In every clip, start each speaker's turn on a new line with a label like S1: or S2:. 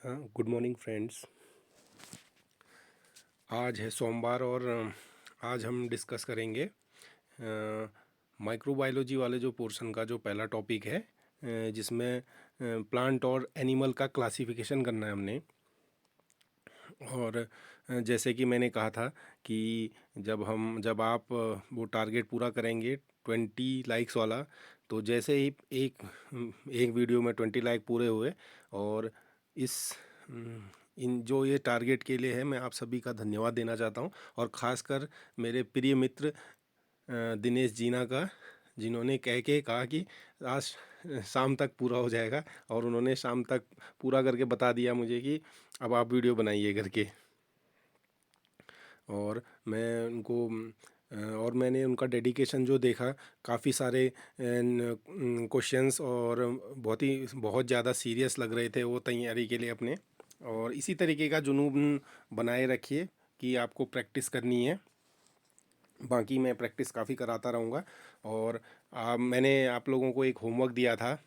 S1: Good morning friends. आज है सोमवार और आज हम डिस्कस करेंगे माइक्रोबायोलॉजी वाले जो पोर्शन का जो पहला टॉपिक है, जिसमें प्लांट और एनिमल का क्लासिफिकेशन करना है हमने। और जैसे कि मैंने कहा था कि जब आप वो टारगेट पूरा करेंगे 20 लाइक्स वाला, तो जैसे ही एक वीडियो में 20 लाइक पूरे हुए और इस इन जो ये टारगेट के लिए है, मैं आप सभी का धन्यवाद देना चाहता हूँ। और ख़ासकर मेरे प्रिय मित्र दिनेश जीना का, जिन्होंने कह के कहा कि आज शाम तक पूरा हो जाएगा, और उन्होंने शाम तक पूरा करके बता दिया मुझे कि अब आप वीडियो बनाइए करके। और मैं उनको और मैंने उनका डेडिकेशन जो देखा, काफ़ी सारे क्वेश्चंस, और बहुत ज़्यादा सीरियस लग रहे थे वो तैयारी के लिए अपने। और इसी तरीके का जुनून बनाए रखिए कि आपको प्रैक्टिस करनी है। बाकी मैं प्रैक्टिस काफ़ी कराता रहूँगा। और मैंने आप लोगों को एक होमवर्क दिया था,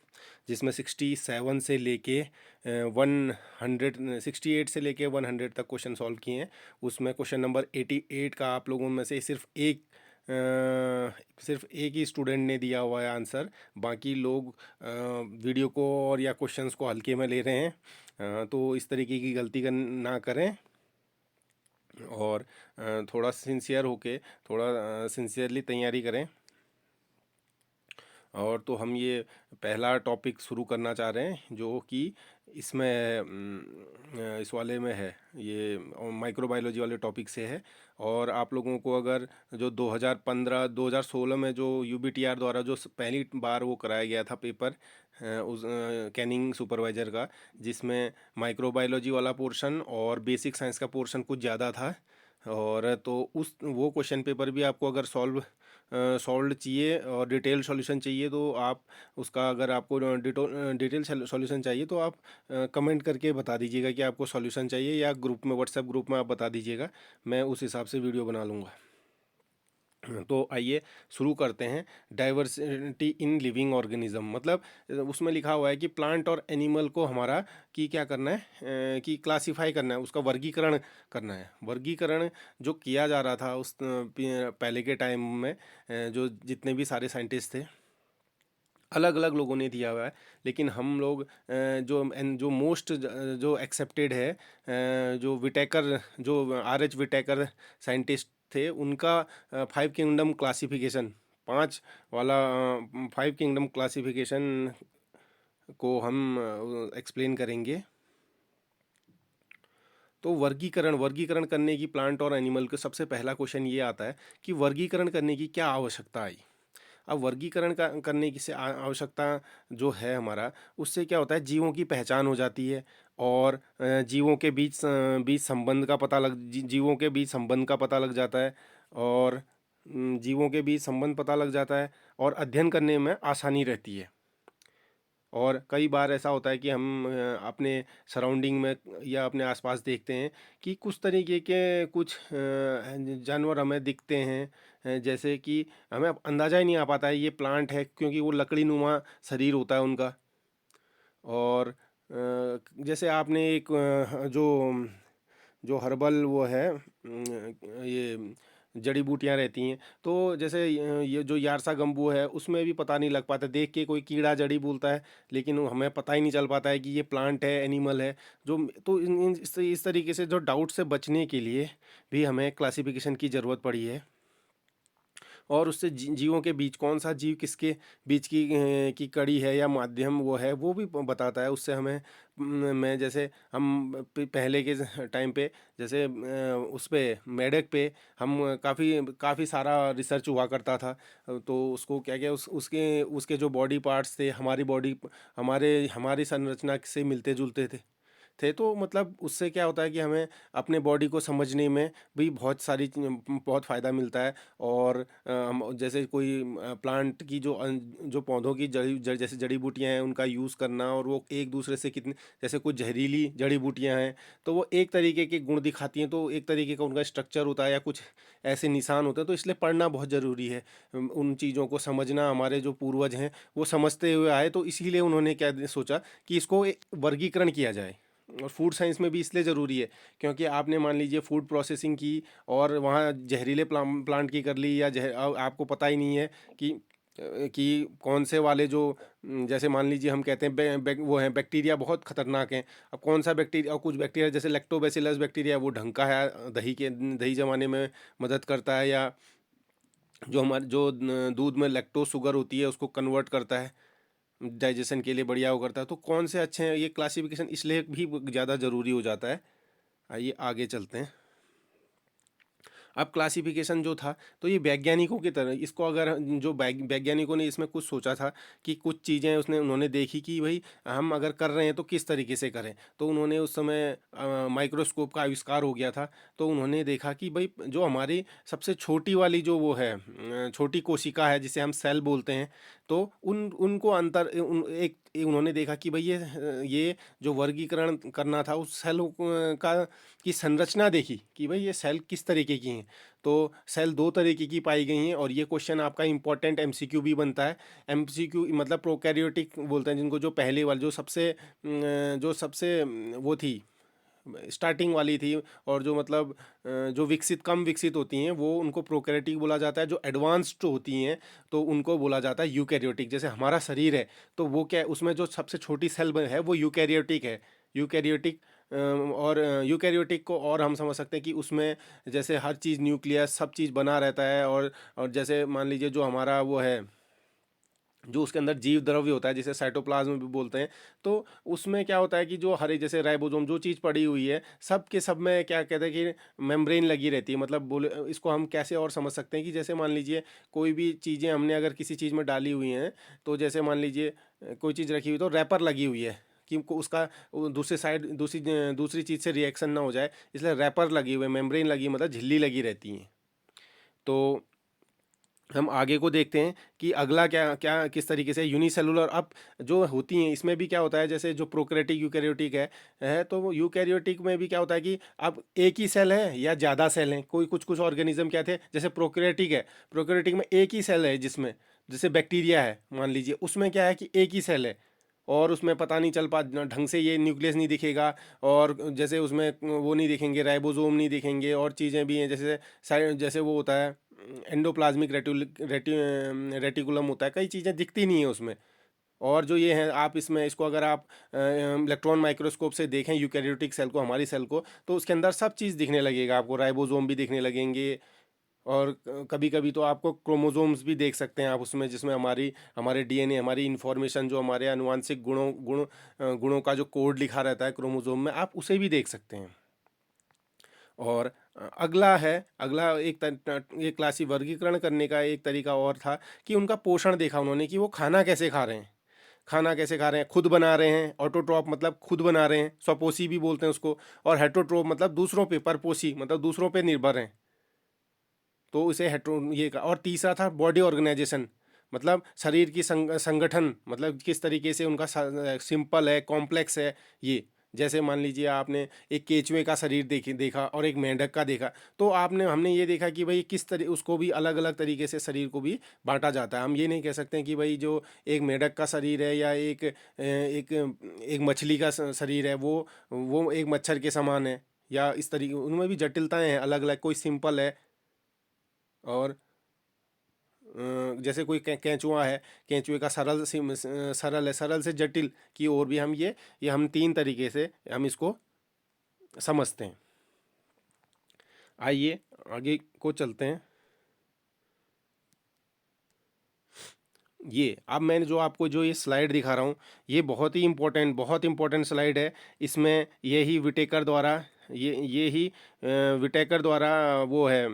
S1: जिसमें 67 से लेके 168 से लेके 100 तक क्वेश्चन सॉल्व किए हैं। उसमें क्वेश्चन नंबर 88 का आप लोगों में से सिर्फ एक ही स्टूडेंट ने दिया हुआ है आंसर। बाकी लोग वीडियो को और या क्वेश्चंस को हल्के में ले रहे हैं। तो इस तरीके की गलती ना करें, और थोड़ा सिंसियरली तैयारी करें। और तो हम ये पहला टॉपिक शुरू करना चाह रहे हैं, जो कि इसमें इस वाले में है, ये माइक्रोबायोलॉजी वाले टॉपिक से है। और आप लोगों को अगर जो 2016 में जो यूबीटीआर द्वारा जो पहली बार वो कराया गया था पेपर, उस कैनिंग सुपरवाइज़र का, जिसमें माइक्रोबायोलॉजी वाला पोर्शन और बेसिक साइंस का पोर्शन कुछ ज़्यादा था। और तो वो क्वेश्चन पेपर भी आपको अगर सॉल्व चाहिए और डिटेल सॉल्यूशन चाहिए, तो आप उसका, अगर आपको डिटेल सॉल्यूशन चाहिए तो आप कमेंट करके बता दीजिएगा कि आपको सॉल्यूशन चाहिए, या ग्रुप में, व्हाट्सएप ग्रुप में आप बता दीजिएगा। मैं उस हिसाब से वीडियो बना लूँगा। तो आइए शुरू करते हैं। डाइवर्सिटी इन लिविंग ऑर्गेनिज्म, मतलब उसमें लिखा हुआ है कि प्लांट और एनिमल को हमारा कि क्या करना है, कि क्लासिफाई करना है, उसका वर्गीकरण करना है। वर्गीकरण जो किया जा रहा था उस पहले के टाइम में, जो जितने भी सारे साइंटिस्ट थे, अलग अलग लोगों ने दिया हुआ है। लेकिन हम लोग जो मोस्ट जो एक्सेप्टेड है, जो विटेकर, जो आर एच विटेकर साइंटिस्ट थे, उनका 5 किंगडम क्लासिफिकेशन, पांच वाला 5 किंगडम क्लासिफिकेशन को हम एक्सप्लेन करेंगे। तो वर्गीकरण वर्गीकरण करने की, प्लांट और एनिमल का सबसे पहला क्वेश्चन ये आता है कि वर्गीकरण करने की क्या आवश्यकता आई। अब वर्गीकरण करने की से आवश्यकता जो है हमारा, उससे क्या होता है, जीवों की पहचान हो जाती है। और जीवों के बीच संबंध का जीवों के बीच संबंध का पता लग जाता है। और जीवों के बीच संबंध पता लग जाता है, और अध्ययन करने में आसानी रहती है। और कई बार ऐसा होता है कि हम अपने सराउंडिंग में या अपने आसपास देखते हैं कि कुछ तरीके के कुछ जानवर हमें दिखते हैं, जैसे कि हमें अब अंदाज़ा ही नहीं आ पाता है ये प्लांट है, क्योंकि वो लकड़ी नुमा शरीर होता है उनका। और जैसे आपने एक जो जो हर्बल वो है, ये जड़ी बूटियां रहती हैं, तो जैसे ये जो यारसा गंबू है, उसमें भी पता नहीं लग पाता, देख के कोई कीड़ा जड़ी बोलता है, लेकिन वो हमें पता ही नहीं चल पाता है कि ये प्लांट है, एनिमल है। जो तो इस तरीके से जो डाउट से बचने के लिए भी हमें क्लासिफिकेशन की ज़रूरत पड़ी है। और उससे जीवों के बीच कौन सा जीव किसके बीच की कड़ी है या माध्यम वो है, वो भी बताता है। उससे हमें मैं जैसे हम पहले के टाइम पे, जैसे उस पे मेढक पे हम काफ़ी काफ़ी सारा रिसर्च हुआ करता था। तो उसको क्या क्या उसके उसके जो बॉडी पार्ट्स थे, हमारी संरचना से मिलते जुलते थे। तो मतलब उससे क्या होता है कि हमें अपने बॉडी को समझने में भी बहुत फ़ायदा मिलता है। और हम जैसे कोई प्लांट की जो पौधों की जैसे जड़ी बूटियां हैं, उनका यूज़ करना, और वो एक दूसरे से कितने, जैसे कुछ जहरीली जड़ी बूटियां हैं, तो वो एक तरीके के गुण दिखाती हैं, तो एक तरीके का उनका स्ट्रक्चर होता है या कुछ ऐसे निशान होते हैं। तो इसलिए पढ़ना बहुत ज़रूरी है, उन चीज़ों को समझना। हमारे जो पूर्वज हैं वो समझते हुए आए, तो इसीलिए उन्होंने क्या सोचा कि इसको वर्गीकरण किया जाए। और फूड साइंस में भी इसलिए ज़रूरी है क्योंकि आपने मान लीजिए फूड प्रोसेसिंग की और वहाँ जहरीले प्लांट की कर ली, या आपको पता ही नहीं है कि कौन से वाले जो जैसे मान लीजिए हम कहते हैं वो हैं बैक्टीरिया बहुत खतरनाक हैं। अब कौन सा बैक्टीरिया, और कुछ बैक्टीरिया जैसे लैक्टोबैसिलस बैक्टीरिया वो ढंग का है, दही जमाने में मदद करता है, या जो हमारे जो दूध में लैक्टोज शुगर होती है उसको कन्वर्ट करता है, डाइजेशन के लिए बढ़िया वो करता है। तो कौन से अच्छे हैं, ये क्लासिफिकेशन इसलिए भी ज़्यादा ज़रूरी हो जाता है। आइए आगे चलते हैं। अब क्लासिफिकेशन जो था तो ये वैज्ञानिकों की तरह इसको, अगर जो वैज्ञानिकों ने इसमें कुछ सोचा था कि कुछ चीज़ें उन्होंने देखी कि भाई हम अगर कर रहे हैं तो किस तरीके से करें। तो उन्होंने उस समय माइक्रोस्कोप का आविष्कार हो गया था। तो उन्होंने देखा कि भाई जो हमारी सबसे छोटी वाली जो वो है छोटी कोशिका है जिसे हम सेल बोलते हैं, तो उन उनको अंतर उन्होंने देखा कि भाई ये जो वर्गीकरण करना था उस सेल का की संरचना देखी कि भाई ये सेल किस तरीके की हैं। तो सेल दो तरीके की पाई गई हैं, और ये क्वेश्चन आपका इंपॉर्टेंट एमसीक्यू भी बनता है। एमसीक्यू मतलब प्रोकैरियोटिक बोलते हैं जिनको, जो पहले वाले जो सबसे वो थी, स्टार्टिंग वाली थी, और जो मतलब जो कम विकसित होती हैं वो उनको प्रोकैरियोटिक बोला जाता है। जो एडवांस्ड होती हैं तो उनको बोला जाता है यूकैरियोटिक। जैसे हमारा शरीर है तो वो क्या है, उसमें जो सबसे छोटी सेल है वो यूकैरियोटिक है। यूकैरियोटिक और यूकैरियोटिक को और हम समझ सकते हैं कि उसमें जैसे हर चीज़ न्यूक्लियस सब चीज़ बना रहता है, और जैसे मान लीजिए जो हमारा वो है, जो उसके अंदर जीव द्रव्य होता है जिसे साइटोप्लाज्म भी बोलते हैं। तो उसमें क्या होता है कि जो हरे जैसे राइबोसोम जो चीज़ पड़ी हुई है सब के सब में क्या कहते हैं कि मेम्ब्रेन लगी रहती है। मतलब बोले इसको हम कैसे और समझ सकते हैं कि जैसे मान लीजिए कोई भी चीज़ें हमने अगर किसी चीज़ में डाली हुई हैं, तो जैसे मान लीजिए कोई चीज़ रखी हुई तो रैपर लगी हुई है कि उसका दूसरी साइड दूसरी चीज़ से रिएक्शन ना हो जाए, इसलिए रैपर लगी हुई है, मेम्ब्रेन लगी मतलब झिल्ली लगी रहती है। तो हम आगे को देखते हैं कि अगला क्या क्या किस तरीके से यूनिसेलुलर अब जो होती हैं इसमें भी क्या होता है, जैसे जो प्रोकैरियोटिक यूकैरियोटिक है तो वो यूकैरियोटिक में भी क्या होता है कि अब एक ही सेल है या ज़्यादा सेल हैं। कोई कुछ कुछ ऑर्गेनिज्म क्या थे, जैसे प्रोकैरियोटिक है, प्रोकैरियोटिक में एक ही सेल है, जिसमें जैसे बैक्टीरिया है मान लीजिए, उसमें क्या है कि एक ही सेल है, और उसमें पता नहीं चल पा ढंग से, ये न्यूक्लियस नहीं दिखेगा, और जैसे उसमें वो नहीं दिखेंगे, राइबोसोम नहीं दिखेंगे, और चीज़ें भी हैं जैसे जैसे वो होता है एंडोप्लाज्मिक रेटिकुलम होता है, कई चीज़ें दिखती नहीं है उसमें। और जो ये है आप इसको अगर आप इलेक्ट्रॉन माइक्रोस्कोप से देखें यूकैरियोटिक सेल को, हमारी सेल को, तो उसके अंदर सब चीज़ दिखने लगेगा आपको, राइबोसोम भी दिखने लगेंगे, और कभी कभी तो आपको क्रोमोसोम्स भी देख सकते हैं आप उसमें, जिसमें हमारे डीएनए, हमारी इंफॉर्मेशन, जो हमारे आनुवांशिक गुणों का जो कोड लिखा रहता है क्रोमोसोम में, आप उसे भी देख सकते हैं। और अगला एक क्लासी वर्गीकरण करने का एक तरीका और था कि उनका पोषण देखा उन्होंने कि वो खाना कैसे खा रहे हैं, खुद बना रहे हैं, ऑटोट्रॉप मतलब खुद बना रहे हैं, स्वपोषी भी बोलते हैं उसको, और हेटरोट्रॉप मतलब दूसरों पे, परपोषी मतलब दूसरों पे निर्भर हैं। तो इसे हेट्रो ये का, और तीसरा था बॉडी ऑर्गेनाइजेशन, मतलब शरीर की संगठन, मतलब किस तरीके से उनका सिंपल है, कॉम्प्लेक्स है ये। जैसे मान लीजिए आपने एक केचुए का शरीर देखा और एक मेंढक का देखा, तो हमने ये देखा कि भाई किस तरह उसको भी अलग अलग तरीके से शरीर को भी बांटा जाता है। हम ये नहीं कह सकते हैं कि भाई जो एक मेंढक का शरीर है या एक मछली का शरीर है वो एक मच्छर के समान है, या इस तरीके उनमें भी जटिलताएं हैं अलग अलग, कोई सिंपल है, और जैसे कोई केंचुआ है, केंचुए का सरल है, सरल से जटिल की ओर भी हम ये हम तीन तरीके से हम इसको समझते हैं। आइए आगे को चलते हैं। ये अब मैंने जो आपको जो ये स्लाइड दिखा रहा हूँ, ये बहुत इंपॉर्टेंट स्लाइड है। इसमें यही विटेकर द्वारा ये ही विटेकर द्वारा वो है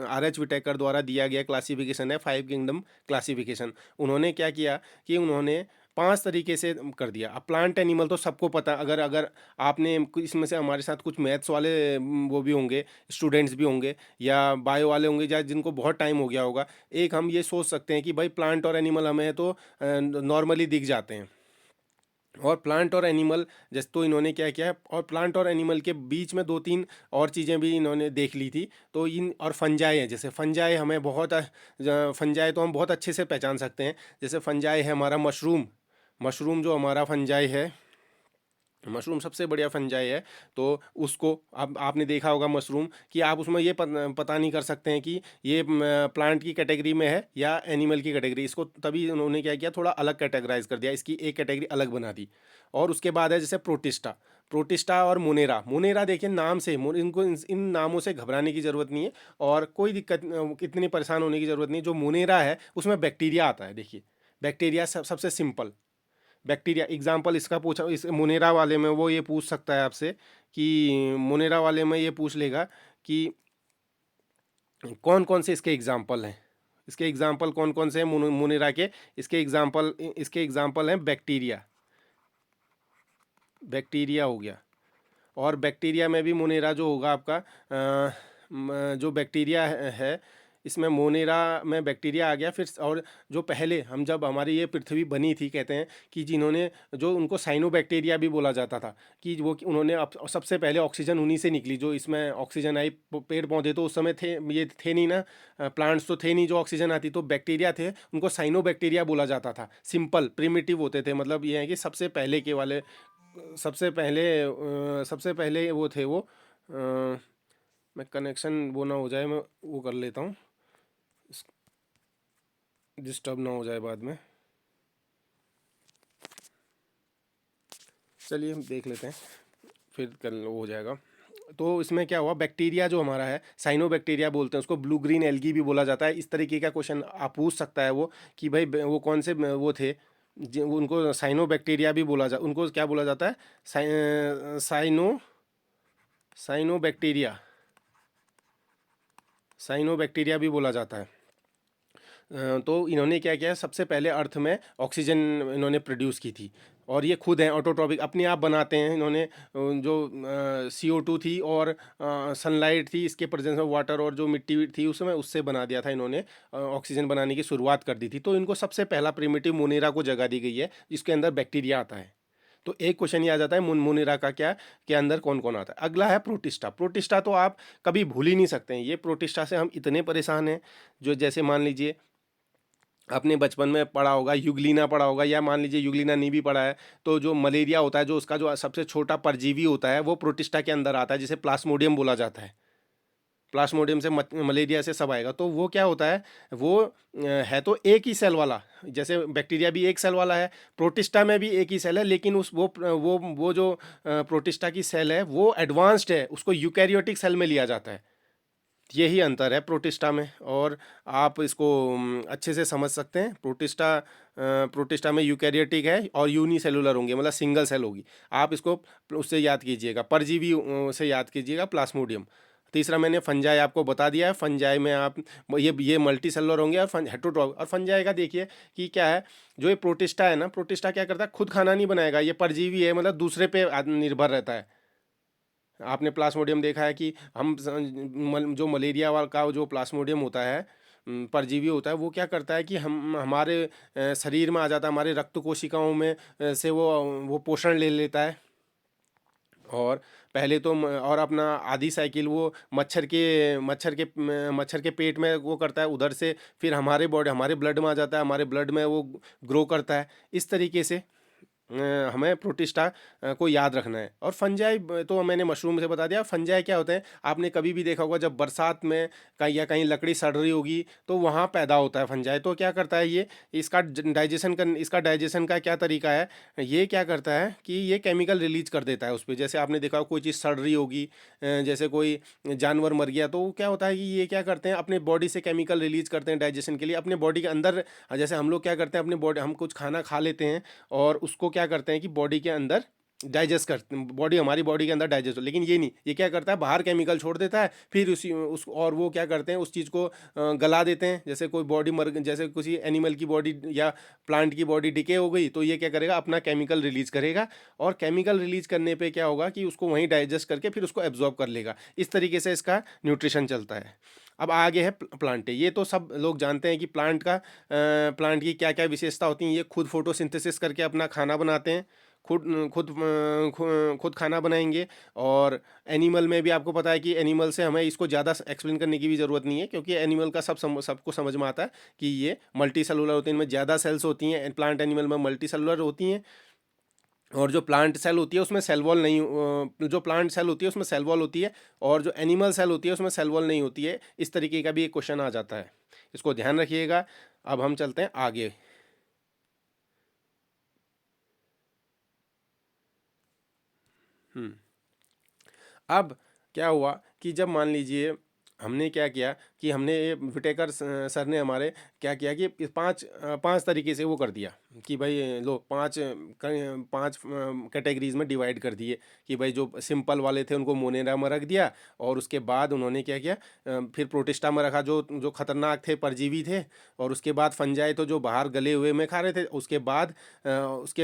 S1: आर एच विटेकर द्वारा दिया गया क्लासिफिकेशन है, 5 किंगडम क्लासिफिकेशन। उन्होंने क्या किया कि उन्होंने 5 तरीके से कर दिया। अब प्लांट एनिमल तो सबको पता, अगर अगर आपने इसमें से हमारे साथ कुछ मैथ्स वाले वो भी होंगे, स्टूडेंट्स भी होंगे, या बायो वाले होंगे, या जिनको बहुत टाइम हो गया होगा, एक हम ये सोच सकते हैं कि भाई प्लांट और एनिमल हमें तो नॉर्मली दिख जाते हैं, और प्लांट और एनिमल जैसे, तो इन्होंने क्या किया है, और प्लांट और एनिमल के बीच में दो तीन और चीज़ें भी इन्होंने देख ली थी। तो इन और फंजाई है, जैसे फंजाई तो हम बहुत अच्छे से पहचान सकते हैं। जैसे फंजाई है हमारा मशरूम, जो हमारा फंजाई है मशरूम सबसे बढ़िया फंजाई है। तो उसको अब आपने देखा होगा मशरूम कि आप उसमें ये पता नहीं कर सकते हैं कि ये प्लांट की कैटेगरी में है या एनिमल की कैटेगरी। इसको तभी उन्होंने क्या किया, थोड़ा अलग कैटेगराइज कर दिया, इसकी एक कैटेगरी अलग बना दी। और उसके बाद है जैसे प्रोटिस्टा, प्रोटिस्टा और मोनेरा। मोनेरा देखिए नाम से इनको इन नामों से घबराने की ज़रूरत नहीं है और कोई दिक्कत इतनी परेशान होने की ज़रूरत नहीं। जो मोनेरा है उसमें बैक्टीरिया आता है। देखिए बैक्टीरिया सबसे सिंपल बैक्टीरिया एग्जाम्पल इसका पूछा, इस मुनेरा वाले में वो ये पूछ सकता है आपसे कि मुनेरा वाले में ये पूछ लेगा कि कौन कौन से इसके एग्जाम्पल हैं। इसके एग्जाम्पल कौन कौन से हैं मुनेरा के। इसके एग्जाम्पल हैं बैक्टीरिया, बैक्टीरिया हो गया। और बैक्टीरिया में भी मोनेरा जो होगा आपका जो बैक्टीरिया है इसमें मोनेरा में बैक्टीरिया आ गया। फिर और जो पहले हम जब हमारी ये पृथ्वी बनी थी, कहते हैं कि जिन्होंने जो उनको साइनो बैक्टीरिया भी बोला जाता था कि वो उन्होंने सबसे पहले ऑक्सीजन उन्हीं से निकली जो इसमें ऑक्सीजन आई। पेड़ पौधे तो उस समय थे, ये थे नहीं ना, प्लांट्स तो थे नहीं जो ऑक्सीजन आती, तो बैक्टीरिया थे, उनको साइनो बैक्टीरिया बोला जाता था। सिंपल प्रिमिटिव होते थे, मतलब ये है कि सबसे पहले के वाले, सबसे पहले वो थे वो मैं कनेक्शन वो ना हो जाए, मैं वो कर लेता हूँ, डिस्टर्ब ना हो जाए बाद में। चलिए हम देख लेते हैं, फिर कल वो हो जाएगा। तो इसमें क्या हुआ, बैक्टीरिया जो हमारा है साइनो बैक्टीरिया बोलते हैं उसको, ब्लू ग्रीन एल्गी भी बोला जाता है। इस तरीके का क्वेश्चन आप पूछ सकता है वो कि भाई वो कौन से वो थे उनको साइनो बैक्टीरिया भी उनको क्या बोला जाता है, cyano cyanobacteria, cyanobacteria भी बोला जाता है। तो इन्होंने क्या किया, सबसे पहले अर्थ में ऑक्सीजन इन्होंने प्रोड्यूस की थी और ये खुद हैं ऑटोट्रॉपिक, अपने आप बनाते हैं इन्होंने। जो CO2 थी और सनलाइट थी, इसके प्रेजेंस में वाटर और जो मिट्टी थी उसमें, उससे बना दिया था इन्होंने, ऑक्सीजन बनाने की शुरुआत कर दी थी। तो इनको सबसे पहला प्रिमिटिव मोनेरा को जगह दी गई है जिसके अंदर बैक्टीरिया आता है। तो एक क्वेश्चन ये आ जाता है मोनेरा का क्या के अंदर कौन कौन आता है। अगला है प्रोटिस्टा। प्रोटिस्टा तो आप कभी भूल ही नहीं सकते हैं, ये प्रोटिस्टा से हम इतने परेशान हैं। जो जैसे मान लीजिए आपने बचपन में पढ़ा होगा, युगलीना पढ़ा होगा, या मान लीजिए युगलीना नहीं भी पढ़ा है तो जो मलेरिया होता है, जो उसका जो सबसे छोटा परजीवी होता है वो प्रोटिस्टा के अंदर आता है, जिसे प्लास्मोडियम बोला जाता है। प्लास्मोडियम से मलेरिया से सब आएगा। तो वो क्या होता है, वो है तो एक ही सेल वाला, जैसे बैक्टीरिया भी एक सेल वाला है, प्रोटिस्टा में भी एक ही सेल है, लेकिन उस वो जो प्रोटिस्टा की सेल है वो एडवांस्ड है, उसको यूकैरियोटिक सेल में लिया जाता है। यही अंतर है प्रोटिस्टा में, और आप इसको अच्छे से समझ सकते हैं। प्रोटिस्टा में यूकैरियोटिक है और यूनिसेलुलर होंगे, मतलब सिंगल सेल होगी। आप इसको उससे याद कीजिएगा, परजीवी से याद कीजिएगा, प्लास्मोडियम। तीसरा मैंने फंजाई आपको बता दिया है। फंजाई में आप ये मल्टी सेलुलर होंगे और हेटरोट्रॉपिक। और फंजाई का देखिए कि क्या है, जो ये प्रोटिस्टा है ना, प्रोटिस्टा क्या करता है, खुद खाना नहीं बनाएगा, ये परजीवी है, मतलब दूसरे पे निर्भर रहता है। आपने प्लास्मोडियम देखा है कि जो मलेरिया वाला का जो प्लास्मोडियम होता है, परजीवी होता है, वो क्या करता है कि हमारे शरीर में आ जाता है, हमारे रक्त कोशिकाओं में से वो पोषण ले लेता है। और पहले तो और अपना आधी साइकिल वो मच्छर के पेट में वो करता है, उधर से फिर हमारे ब्लड में आ जाता है, हमारे ब्लड में वो ग्रो करता है। इस तरीके से हमें प्रोटिस्टा को याद रखना है। और फंजाई तो मैंने मशरूम से बता दिया। फंजाई क्या होते हैं, आपने कभी भी देखा होगा जब बरसात में कहीं लकड़ी सड़ रही होगी तो वहाँ पैदा होता है फंजाई। तो क्या करता है ये, इसका डाइजेशन का क्या तरीका है, ये क्या करता है कि ये केमिकल रिलीज कर देता है उस पर। जैसे आपने देखा कोई चीज़ सड़ रही होगी, जैसे कोई जानवर मर गया, तो क्या होता है कि ये क्या करते हैं, अपने बॉडी से केमिकल रिलीज करते हैं डाइजेशन के लिए अपने बॉडी के अंदर। जैसे हम लोग क्या करते हैं, अपने बॉडी, हम कुछ खाना खा लेते हैं और उसको क्या करते हैं कि बॉडी के अंदर डाइजेस्ट करते हैं, हमारी बॉडी के अंदर डाइजेस्ट हो। लेकिन ये नहीं, ये क्या करता है, बाहर केमिकल छोड़ देता है, फिर और वो क्या करते हैं, उस चीज़ को गला देते हैं। जैसे कोई जैसे किसी एनिमल की बॉडी या प्लांट की बॉडी डिके हो गई, तो ये क्या करेगा, अपना केमिकल रिलीज करेगा, और केमिकल रिलीज करने पे क्या होगा कि उसको वहीं डाइजेस्ट करके फिर उसको एब्जॉर्ब कर लेगा। इस तरीके से इसका न्यूट्रिशन चलता है। अब आगे है प्लांट। ये तो सब लोग जानते हैं कि प्लांट की क्या क्या विशेषता होती हैं। ये खुद फोटोसिंथेसिस करके अपना खाना बनाते हैं, खुद खुद खुद खाना बनाएंगे। और एनिमल में भी आपको पता है कि एनिमल से हमें इसको ज़्यादा एक्सप्लेन करने की भी ज़रूरत नहीं है, क्योंकि एनिमल का सबको समझ में आता है कि ये मल्टी सेलुलर होते हैं, इनमें ज़्यादा सेल्स होती हैं। प्लांट एनिमल में मल्टी सेलुलर होती हैं। और जो प्लांट सेल होती है उसमें सेल वॉल नहीं, जो प्लांट सेल होती है उसमें सेल वॉल होती है, और जो एनिमल सेल होती है उसमें सेल वॉल नहीं होती है। इस तरीके का भी एक क्वेश्चन आ जाता है, इसको ध्यान रखिएगा। अब हम चलते हैं आगे। हम्म अब क्या हुआ कि जब मान लीजिए हमने क्या किया कि हमने विटेकर सर ने हमारे क्या किया कि पांच तरीके से वो कर दिया कि भाई लो पांच कैटेगरीज में डिवाइड कर दिए कि भाई जो सिंपल वाले थे उनको मोनेरा में रख दिया, और उसके बाद उन्होंने क्या किया, फिर प्रोटिस्टा में रखा जो जो खतरनाक थे, परजीवी थे, और उसके बाद फंजाई तो जो बाहर गले हुए में खा रहे थे, उसके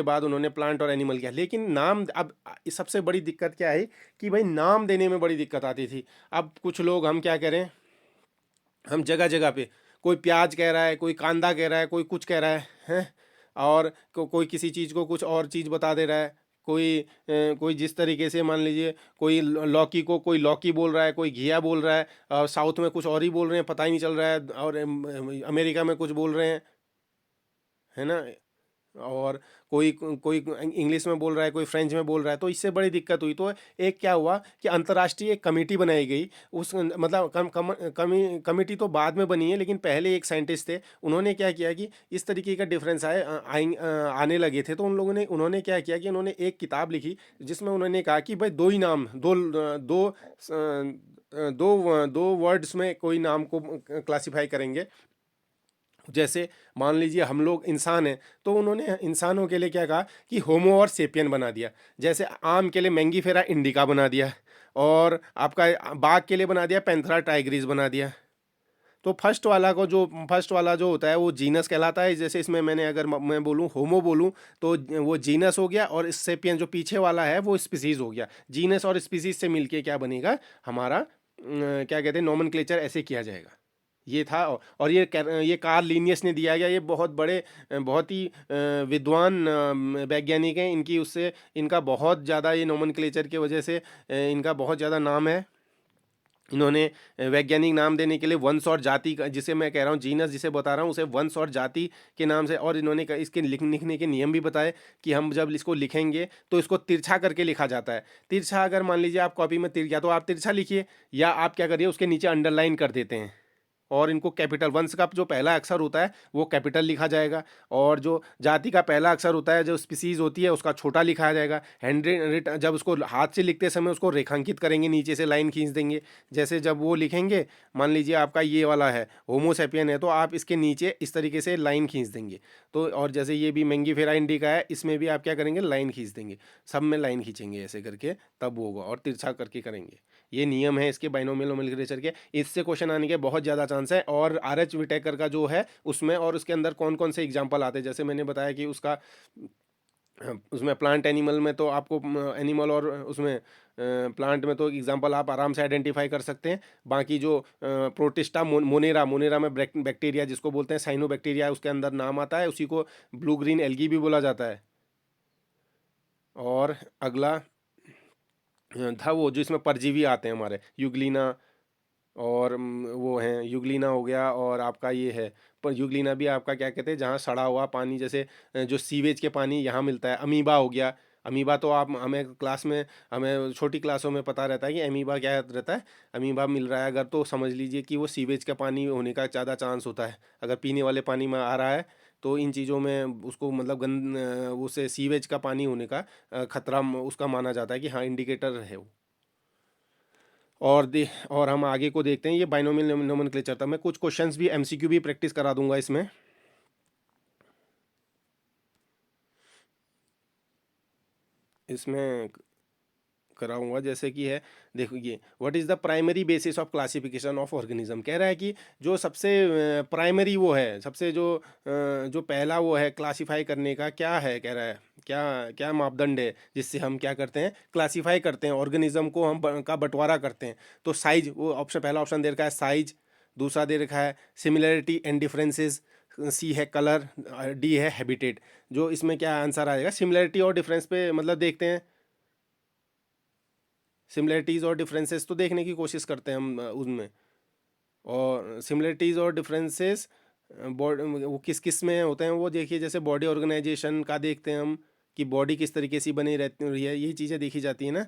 S1: बाद उन्होंने प्लांट और एनिमल किया। लेकिन नाम अब सबसे बड़ी दिक्कत क्या है कि भाई नाम देने में बड़ी दिक्कत आती थी। अब कुछ लोग हम क्या करें, हम जगह जगह पे कोई प्याज कह रहा है, कोई कांदा कह रहा है, कोई कुछ कह रहा है हैं, और कोई किसी चीज़ को कुछ और चीज़ बता दे रहा है, कोई जिस तरीके से मान लीजिए कोई लौकी को कोई लौकी बोल रहा है, कोई घिया बोल रहा है, और साउथ में कुछ और ही बोल रहे हैं, पता ही नहीं चल रहा है, और अमेरिका में कुछ बोल रहे हैं, है ना, और कोई कोई इंग्लिश में बोल रहा है, कोई फ्रेंच में बोल रहा है, तो इससे बड़ी दिक्कत हुई। तो एक क्या हुआ कि अंतर्राष्ट्रीय एक कमेटी बनाई गई, उस मतलब कमेटी तो बाद में बनी है, लेकिन पहले एक साइंटिस्ट थे, उन्होंने क्या किया कि इस तरीके का डिफरेंस आने लगे थे, तो उन्होंने क्या किया कि उन्होंने एक किताब लिखी जिसमें उन्होंने कहा कि भाई दो ही नाम, दो वर्ड्स में कोई नाम को क्लासिफाई करेंगे। जैसे मान लीजिए हम लोग इंसान हैं, तो उन्होंने इंसानों के लिए क्या कहा कि होमो और सेपियन बना दिया। जैसे आम के लिए मैंगीफेरा इंडिका बना दिया, और आपका बाघ के लिए बना दिया पैंथरा टाइग्रिस बना दिया। तो फर्स्ट वाला जो होता है वो जीनस कहलाता है। जैसे इसमें मैंने अगर मैं बोलूँ होमो बोलूँ तो वो जीनस हो गया, और सेपियन जो पीछे वाला है वो स्पीसीज हो गया। जीनस और स्पीसीज से मिलके क्या बनेगा हमारा, क्या कहते हैं, नोमेनक्लेचर ऐसे किया जाएगा। ये था, और ये कार्ल लिनियस ने दिया गया। ये बहुत बड़े बहुत ही विद्वान वैज्ञानिक हैं, इनकी उससे इनका बहुत ज़्यादा ये नोमेनक्लेचर की वजह से इनका बहुत ज़्यादा नाम है। इन्होंने वैज्ञानिक नाम देने के लिए वंश और जाति का, जिसे मैं कह रहा हूँ जीनस जिसे बता रहा हूँ, उसे वंश और जाति के नाम से, और इन्होंने इसके लिखने के नियम भी बताए कि हम जब इसको लिखेंगे तो इसको तिरछा करके लिखा जाता है। तिरछा, अगर मान लीजिए आप कॉपी में या तो आप तिरछा लिखिए, या आप क्या करिए उसके नीचे अंडरलाइन कर देते हैं, और इनको कैपिटल, वंश का जो पहला अक्षर होता है वो कैपिटल लिखा जाएगा, और जो जाति का पहला अक्षर होता है, जो स्पीसीज होती है, उसका छोटा लिखा जाएगा। हैंड जब उसको हाथ से लिखते समय उसको रेखांकित करेंगे, नीचे से लाइन खींच देंगे। जैसे जब वो लिखेंगे, मान लीजिए आपका ये वाला है होमोसेपियन है, तो आप इसके नीचे इस तरीके से लाइन खींच देंगे। तो और जैसे ये भी मैंगीफेरा इंडिका है, इसमें भी आप क्या करेंगे, लाइन खींच देंगे, सब में लाइन खींचेंगे ऐसे करके, तब वो होगा, और तिरछा करके करेंगे। ये नियम है इसके बाइनोमियल नोमेनक्लेचर के। इससे क्वेश्चन आने के बहुत ज़्यादा चांस है। और आर एच विटेकर का जो है उसमें, और उसके अंदर कौन कौन से एग्जाम्पल आते हैं, जैसे मैंने बताया कि उसका उसमें प्लांट एनिमल में तो आपको एनिमल, और उसमें प्लांट में तो एग्जांपल आप आराम से आइडेंटिफाई कर सकते हैं। बाकी जो प्रोटिस्टा मोनेरा में बैक्टीरिया जिसको बोलते हैं साइनोबैक्टीरिया, उसके अंदर नाम आता है, उसी को ब्लू ग्रीन एल्गी भी बोला जाता है। और अगला था वो जो इसमें परजीवी आते हैं हमारे यूग्लिना, और वो हैं युगलीना हो गया, और आपका ये है, पर युगलीना भी आपका क्या कहते हैं जहाँ सड़ा हुआ पानी, जैसे जो सीवेज के पानी यहाँ मिलता है। अमीबा हो गया, अमीबा तो आप हमें क्लास में, हमें छोटी क्लासों में पता रहता है कि अमीबा क्या रहता है। अमीबा मिल रहा है अगर, तो समझ लीजिए कि वो सीवेज का पानी होने का ज़्यादा चांस होता है। अगर पीने वाले पानी में आ रहा है तो इन चीज़ों में उसको मतलब उसे सीवेज का पानी होने का खतरा उसका माना जाता है कि हाँ इंडिकेटर है वो। और हम आगे को देखते हैं। ये बाइनोमियल नोमेनक्लेचर था। मैं कुछ क्वेश्चंस भी एमसीक्यू भी प्रैक्टिस करा दूंगा इसमें। इसमें कराऊंगा, जैसे कि है, देखो ये what is the primary basis of classification of organism, कह रहा है कि जो सबसे प्राइमरी वो है, सबसे जो पहला वो है क्लासिफाई करने का, क्या है, कह रहा है क्या क्या मापदंड है जिससे हम क्या करते हैं, क्लासिफाई करते हैं ऑर्गेनिज्म को, हम का बंटवारा करते हैं। तो साइज, वो ऑप्शन, पहला ऑप्शन दे रखा है साइज, दूसरा दे रखा है सिमिलरिटी एंड डिफरेंसेस, सी है कलर, डी है हैबिटेट। जो इसमें क्या आंसर आएगा, सिमिलरिटी और डिफरेंस पे मतलब देखते हैं, सिमिलरिटीज़ और डिफरेंसेस तो देखने की कोशिश करते हैं हम उनमें। और सिमिलरिटीज़ और डिफरेंसेस बॉडी वो किस किस में होते हैं वो देखिए, जैसे बॉडी ऑर्गेनाइजेशन का देखते हैं हम, कि बॉडी किस तरीके से बनी रहती है, यही चीज़ें देखी जाती है ना।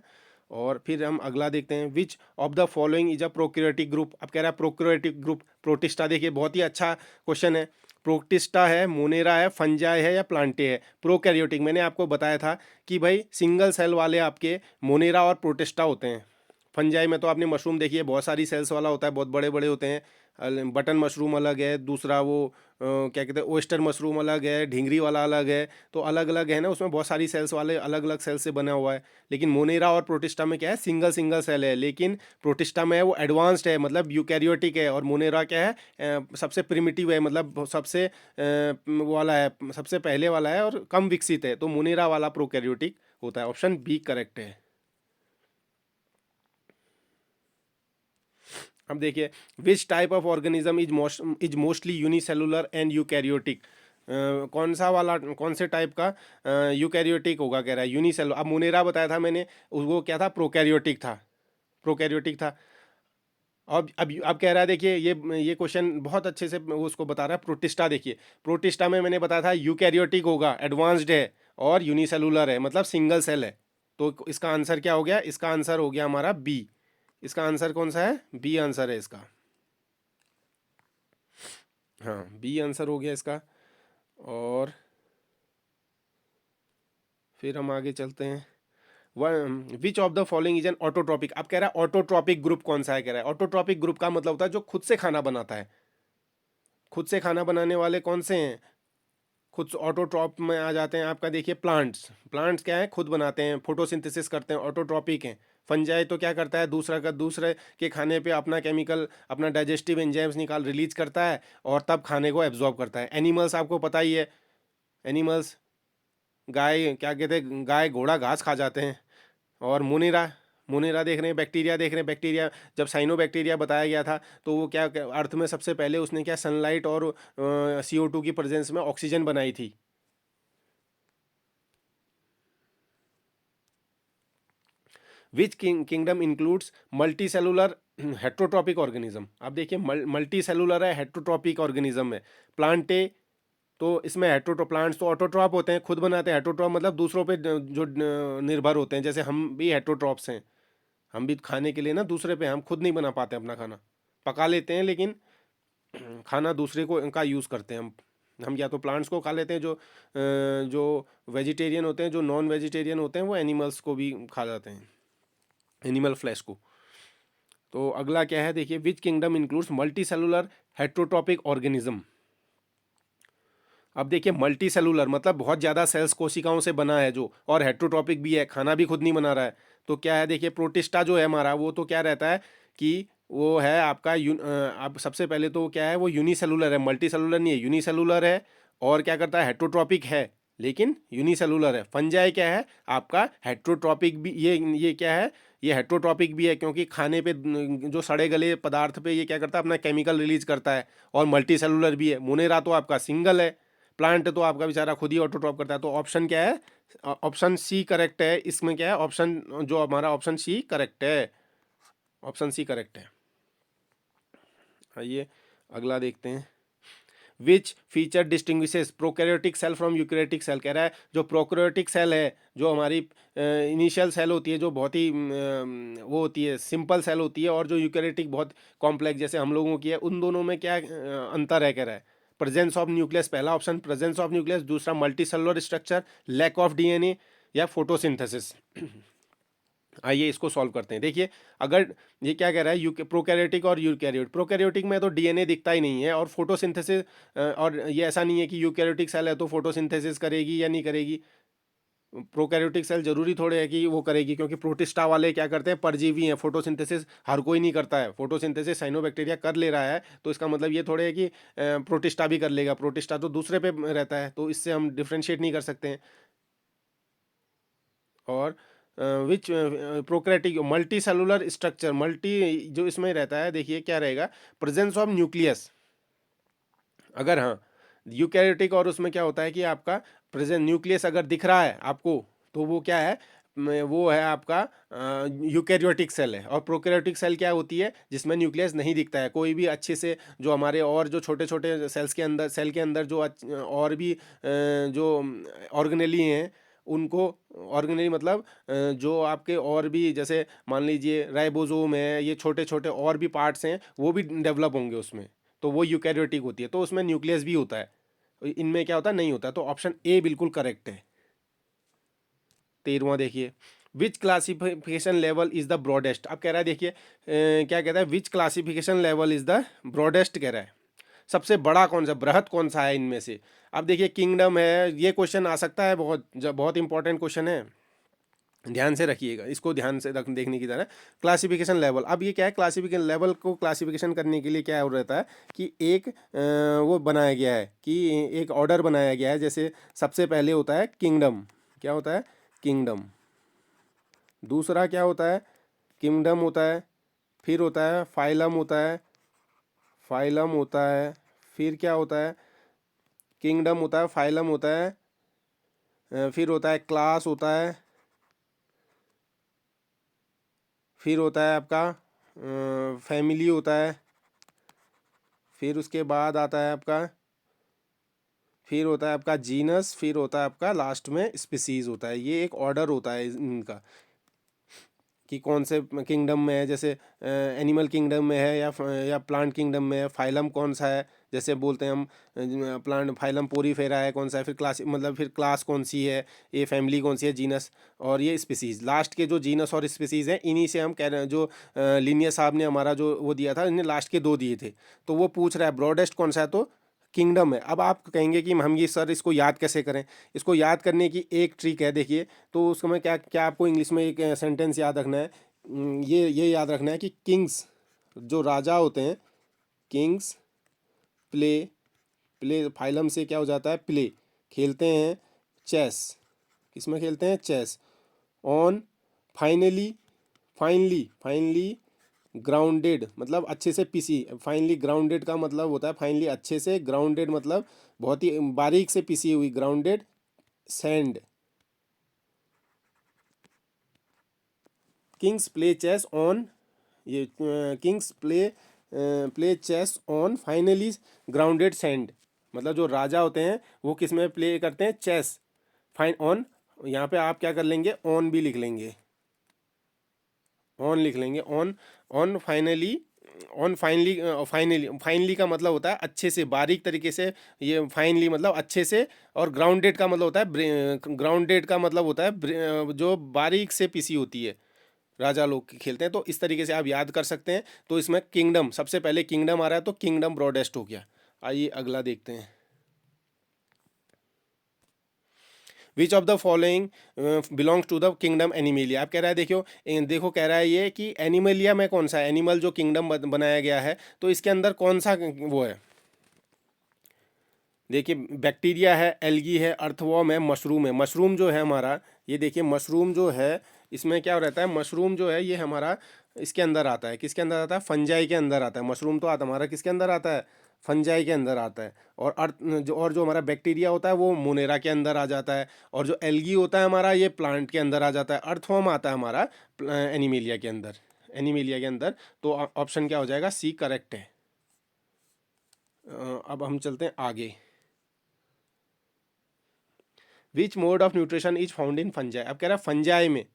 S1: और फिर हम अगला देखते हैं, which of the following is a prokaryotic group. अब कह रहा है प्रोक्रियोटिक ग्रुप, प्रोटिस्टा, देखिए बहुत ही अच्छा क्वेश्चन है। प्रोटिस्टा है, मोनेरा है, फंजाई है या प्लांटे है। प्रोकैरियोटिक मैंने आपको बताया था कि भाई सिंगल सेल वाले आपके मोनेरा और प्रोटिस्टा होते हैं। फंजाई में तो आपने मशरूम देखी है, बहुत सारी सेल्स वाला होता है, बहुत बड़े बड़े होते हैं। बटन मशरूम अलग है, दूसरा वो क्या कहते हैं ओयस्टर मशरूम अलग है, ढींगरी वाला अलग है। तो अलग अलग है ना, उसमें बहुत सारी सेल्स वाले अलग अलग सेल से बना हुआ है। लेकिन मोनेरा और प्रोटिस्टा में क्या है, सिंगल सिंगल सेल है। लेकिन प्रोटिस्टा में है वो एडवांस्ड है, मतलब यूकैरियोटिक है। और मोनेरा क्या है, सबसे प्रिमिटिव है, मतलब सबसे वो वाला है, सबसे पहले वाला है और कम विकसित है। तो मोनेरा वाला प्रोकैरियोटिक होता है। ऑप्शन बी करेक्ट है। अब देखिए, which type of organism is mostly unicellular and eukaryotic. कौन सा वाला, कौन से टाइप का यूकैरियोटिक होगा, कह रहा है यूनिसेलुलर। अब मुनेरा बताया था मैंने, उसको क्या था, प्रोकैरियोटिक था, प्रोकैरियोटिक था। अब कह रहा है, देखिए ये क्वेश्चन बहुत अच्छे से वो उसको बता रहा है। प्रोटिस्टा देखिए, प्रोटिस्टा में मैंने बताया था यूकैरियोटिक होगा, एडवांस्ड है और यूनिसेलुलर है, मतलब सिंगल सेल है। तो इसका आंसर क्या हो गया, इसका आंसर हो गया हमारा बी। इसका आंसर कौन सा है, बी आंसर है इसका। हाँ, बी आंसर हो गया इसका। और फिर हम आगे चलते हैं। Which of the following is an autotrophic. अब कह रहा है ऑटोट्रॉपिक ग्रुप कौन सा है, कह रहा है ऑटोट्रॉपिक ग्रुप का मतलब होता है जो खुद से खाना बनाता है। खुद से खाना बनाने वाले कौन से हैं, खुद ऑटोट्रॉप में आ जाते हैं आपका। देखिए प्लांट्स, प्लांट्स क्या है, खुद बनाते हैं, फोटोसिंथेसिस करते हैं, ऑटोट्रॉपिक हैं। फंजाई तो क्या करता है, दूसरा का दूसरे के खाने पे अपना केमिकल, अपना डाइजेस्टिव एंजाइम्स निकाल रिलीज करता है और तब खाने को एब्जॉर्ब करता है। एनिमल्स आपको पता ही है, एनिमल्स, गाय क्या कहते हैं, गाय घोड़ा घास खा जाते हैं। और मुनिरा, मुनिरा देख रहे हैं, बैक्टीरिया देख रहे हैं। बैक्टीरिया, जब साइनो बैक्टीरिया बताया गया था तो वो क्या अर्थ में सबसे पहले उसने क्या, सनलाइट और CO2 की प्रेजेंस में ऑक्सीजन बनाई थी। Which kingdom includes multi cellular heterotrophic organism. अब देखिए मल्टी सेलुलर है, हेट्रोट्रॉपिक ऑर्गेनिज्म है। प्लांटे, तो इसमें हेट्रोट्रॉप, प्लांट्स तो ऑटोट्रॉप होते हैं, खुद बनाते हैं। हेट्रोट्रॉप मतलब दूसरों पे जो निर्भर होते हैं, जैसे हम भी हेट्रोट्रॉप्स हैं। हम भी खाने के लिए ना दूसरे पे, हम खुद नहीं बना पाते अपना खाना, पका लेते हैं लेकिन खाना दूसरे को का यूज़ करते हैं हम या तो प्लांट्स को खा लेते हैं, जो वेजिटेरियन होते हैं, जो नॉन वेजिटेरियन होते हैं वो एनिमल्स को भी खा जाते हैं, एनिमल फ्लैश को। तो अगला क्या है, देखिए which kingdom includes multi cellular heterotrophic organism. अब देखिए मल्टी सेलुलर मतलब बहुत ज़्यादा सेल्स, कोशिकाओं से बना है जो, और हेट्रोट्रॉपिक भी है, खाना भी खुद नहीं बना रहा है। तो क्या है, देखिए प्रोटिस्टा जो है हमारा, वो तो क्या रहता है कि वो है आपका अब सबसे पहले तो क्या है, वो यूनिसेलुलर है, मल्टी सेलुलर नहीं है, यूनिसेलुलर है। और क्या करता है, हेट्रोट्रॉपिक है लेकिन यूनिसेलुलर है। फंजाई क्या है आपका, हेट्रोट्रॉपिक भी, ये क्या है, ये हेट्रोट्रॉपिक भी है, क्योंकि खाने पे जो सड़े गले पदार्थ पे ये क्या करता है, अपना केमिकल रिलीज करता है। और मल्टी सेलुलर भी है। मोनेरा तो आपका सिंगल है, प्लांट तो आपका बेचारा खुद ही ऑटोट्रॉप करता है। तो ऑप्शन क्या है, ऑप्शन सी करेक्ट है। इसमें क्या है, ऑप्शन जो हमारा ऑप्शन सी करेक्ट है, ऑप्शन सी करेक्ट है। आइए अगला देखते हैं। Which feature distinguishes prokaryotic cell from eukaryotic cell. कह रहा है जो प्रोकैरियोटिक सेल है, जो हमारी इनिशियल सेल होती है, जो बहुत ही वो होती है, सिंपल सेल होती है, और जो यूकैरियोटिक बहुत कॉम्प्लेक्स जैसे हम लोगों की है, उन दोनों में क्या अंतर है, कह रहा है प्रेजेंस ऑफ न्यूक्लियस, पहला ऑप्शन प्रेजेंस ऑफ न्यूक्लियस, दूसरा multicellular structure, lack of DNA, या फोटोसिंथेसिस। आइए इसको सॉल्व करते हैं। देखिए अगर ये क्या कह रहा है, प्रोकैरियोटिक और यूकैरियोट, प्रोकैरियोटिक में तो DNA दिखता ही नहीं है, और फोटोसिंथेसिस, और ये ऐसा नहीं है कि यूकैरियोटिक सेल है तो फोटोसिंथेसिस करेगी या नहीं करेगी। प्रोकैरियोटिक सेल जरूरी थोड़े है कि वो करेगी, क्योंकि प्रोटिस्टा वाले क्या करते हैं, परजीवी हैं। फोटोसिंथेसिस हर कोई नहीं करता है, फोटोसिंथेसिस साइनोबैक्टीरिया कर ले रहा है, तो इसका मतलब ये थोड़े है कि प्रोटिस्टा भी कर लेगा। प्रोटिस्टा तो दूसरे पे रहता है, तो इससे हम डिफ्रेंशिएट नहीं कर सकते हैं। और which prokaryotic multicellular structure, multi जो इसमें रहता है, देखिए क्या रहेगा, प्रेजेंस ऑफ न्यूक्लियस। अगर हाँ, यूकैरियोटिक और उसमें क्या होता है कि आपका प्रेजेंट न्यूक्लियस अगर दिख रहा है आपको, तो वो क्या है, वो है आपका यूकैरियोटिक सेल है। और प्रोकैरियोटिक सेल क्या होती है, जिसमें न्यूक्लियस नहीं दिखता है। कोई भी अच्छे से जो हमारे और जो छोटे छोटे सेल्स के अंदर, सेल के अंदर जो और भी जो ऑर्गेनेली हैं, उनको ऑर्गेनेली मतलब जो आपके और भी जैसे मान लीजिए राइबोसोम है, ये छोटे छोटे और भी पार्ट्स हैं, वो भी डेवलप होंगे उसमें, तो वो यूकैरियोटिक होती है, तो उसमें न्यूक्लियस भी होता है। इनमें क्या होता है, नहीं होता। तो ऑप्शन ए बिल्कुल करेक्ट है। 13वां देखिए, which classification level is the broadest. अब कह रहा है देखिए क्या कहता है, which classification level is the broadest कह रहा है, सबसे बड़ा कौन सा, बृहत कौन सा है इनमें से। अब देखिए किंगडम है, ये क्वेश्चन आ सकता है, बहुत बहुत इंपॉर्टेंट क्वेश्चन है, ध्यान से रखिएगा इसको, ध्यान से देखने की तरह। क्लासिफिकेशन लेवल, अब ये क्या है, क्लासिफिकेशन लेवल को क्लासिफिकेशन करने के लिए क्या हो रहता है कि एक वो बनाया गया है कि एक ऑर्डर बनाया गया है। जैसे सबसे पहले होता है किंगडम, क्या होता है, किंगडम। दूसरा क्या होता है, किंगडम होता है, फिर होता है फाइलम होता है, फाइलम होता है, फिर क्या होता है, किंगडम होता है, फाइलम होता है, फिर होता है क्लास होता है, फिर होता है आपका फैमिली होता है, फिर उसके बाद आता है आपका, फिर होता है आपका जीनस, फिर होता है आपका लास्ट में स्पीसीज होता है। ये एक ऑर्डर होता है इनका कि कौन से किंगडम में है, जैसे एनिमल किंगडम में है या प्लांट किंगडम में है, फाइलम कौन सा है, जैसे बोलते हैं हम प्लांट फाइलम पोरीफेरा है कौन सा है, फिर क्लास मतलब फिर क्लास कौन सी है, ये फैमिली कौन सी है, जीनस, और ये स्पीसीज। लास्ट के जो जीनस और स्पीसीज हैं, इन्हीं से हम कह रहे हैं, जो लिनियर साहब ने हमारा जो वो दिया था, इन्हें लास्ट के दो दिए थे, तो वो पूछ रहा है ब्रॉडेस्ट कौन सा है, तो किंगडम है। अब आप कहेंगे कि हम ये सर इसको याद कैसे करें, इसको याद करने की एक ट्रिक है देखिए। तो उसको मैं क्या क्या आपको इंग्लिश में एक सेंटेंस याद रखना है, ये याद रखना है कि किंग्स जो राजा होते हैं, किंग्स प्ले, प्ले फाइलम से क्या हो जाता है, प्ले, खेलते हैं चेस, किसमें खेलते हैं, chess, on, finally, finally, finally grounded मतलब अच्छे से पीसी, फाइनली ग्राउंडेड का मतलब होता है फाइनली अच्छे से, ग्राउंडेड मतलब बहुत ही बारीक से पीसी हुई, grounded sand. Kings play chess on, ये kings play chess on finally grounded sand, मतलब जो राजा होते हैं वो किस में प्ले करते हैं, चेस, फाइन ऑन, यहाँ पे आप क्या कर लेंगे, ऑन भी लिख लेंगे, ऑन लिख लेंगे, on, on finally, on finally, finally, finally का मतलब होता है अच्छे से बारीक तरीके से, ये फाइनली मतलब अच्छे से, और ग्राउंडेड का मतलब होता है, ग्राउंडेड का मतलब होता है जो बारीक से पीसी होती है, राजा लोग खेलते हैं। तो इस तरीके से आप याद कर सकते हैं। तो इसमें किंगडम, सबसे पहले किंगडम आ रहा है, तो किंगडम ब्रॉडेस्ट हो गया। आइए अगला देखते हैं, which of the following belongs to the kingdom Animalia. आप कह रहा है देखो, देखो कह रहा है ये कि एनिमलिया में कौन सा एनिमल जो किंगडम बनाया गया है, तो इसके अंदर कौन सा वो है, देखिए बैक्टीरिया है, एल्गी है, अर्थवॉर्म है, मशरूम है। मशरूम जो है हमारा, ये देखिए मशरूम जो है, इसमें क्या रहता है, मशरूम जो है ये हमारा इसके अंदर आता है, किसके अंदर आता है, फंजाई के अंदर आता है। मशरूम तो आता हमारा किसके अंदर आता है, फंजाई के अंदर आता है। और जो हमारा बैक्टीरिया होता है वो मोनेरा के अंदर आ जाता है। और जो एल्गी होता है हमारा, ये प्लांट के अंदर आ जाता है। अर्थवॉर्म आता है हमारा एनिमेलिया के अंदर, एनिमेलिया के अंदर। तो ऑप्शन क्या हो जाएगा, सी करेक्ट है। अब हम चलते हैं आगे, which mode of nutrition is found in fungi. अब कह रहा है फंजाई में,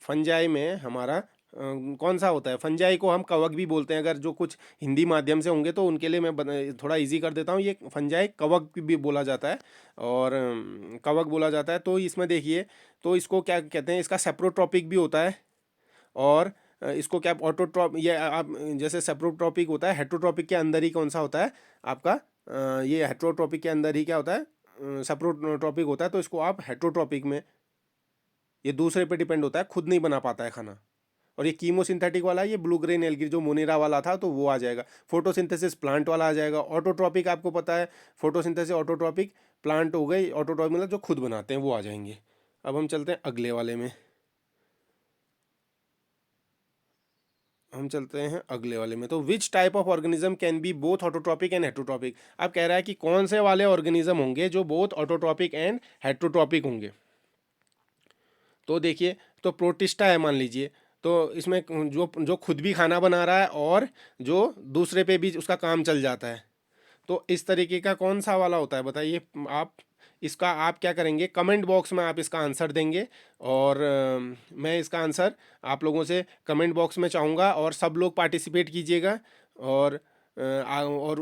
S1: फंजाई में हमारा कौन सा होता है, फंजाई को हम कवक भी बोलते हैं। अगर जो कुछ हिंदी माध्यम से होंगे तो उनके लिए मैं थोड़ा इजी कर देता हूँ, ये फंजाई कवक भी बोला जाता है, और कवक बोला जाता है। तो इसमें देखिए, तो इसको क्या कहते हैं, इसका सेप्रोट्रॉपिक भी होता है, और इसको क्या ऑटोट्रॉप, ये आप जैसे सेप्रोट्रॉपिक होता है, हेट्रोट्रॉपिक के अंदर ही कौन सा होता है आपका, ये हेट्रोट्रॉपिक के अंदर ही क्या होता है, सेप्रोट्रॉपिक होता है। तो इसको आप हेट्रोट्रॉपिक में, ये दूसरे पे डिपेंड होता है, खुद नहीं बना पाता है खाना। और ये कीमोसिंथेटिक वाला, ये ब्लू ग्रेन एल्गी जो मोनेरा वाला था, तो वो आ जाएगा। फोटोसिंथेसिस प्लांट वाला आ जाएगा। ऑटोट्रॉपिक आपको पता है, फोटोसिंथेसिस ऑटोट्रॉपिक प्लांट हो गई, ऑटोट्रॉपिक मतलब जो खुद बनाते हैं वो आ जाएंगे। अब हम चलते हैं अगले वाले में, हम चलते हैं अगले वाले में। तो which type of organism can be both autotrophic and heterotrophic. अब कह रहा है कि कौन से वाले ऑर्गेनिज्म होंगे जो बोथ ऑटोट्रॉपिक एंड हेट्रोट्रॉपिक होंगे। तो देखिए, तो प्रोटिस्टा है मान लीजिए, तो इसमें जो जो खुद भी खाना बना रहा है और जो दूसरे पे भी उसका काम चल जाता है। तो इस तरीके का कौन सा वाला होता है बताइए आप। इसका आप क्या करेंगे, कमेंट बॉक्स में आप इसका आंसर देंगे। और मैं इसका आंसर आप लोगों से कमेंट बॉक्स में चाहूँगा, और सब लोग पार्टिसिपेट कीजिएगा। और और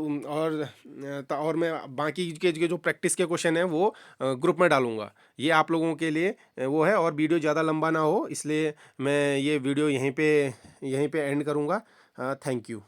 S1: मैं बाकी के जो प्रैक्टिस के क्वेश्चन हैं वो ग्रुप में डालूंगा। ये आप लोगों के लिए वो है, और वीडियो ज़्यादा लंबा ना हो इसलिए मैं ये वीडियो यहीं पे एंड करूँगा। Thank you.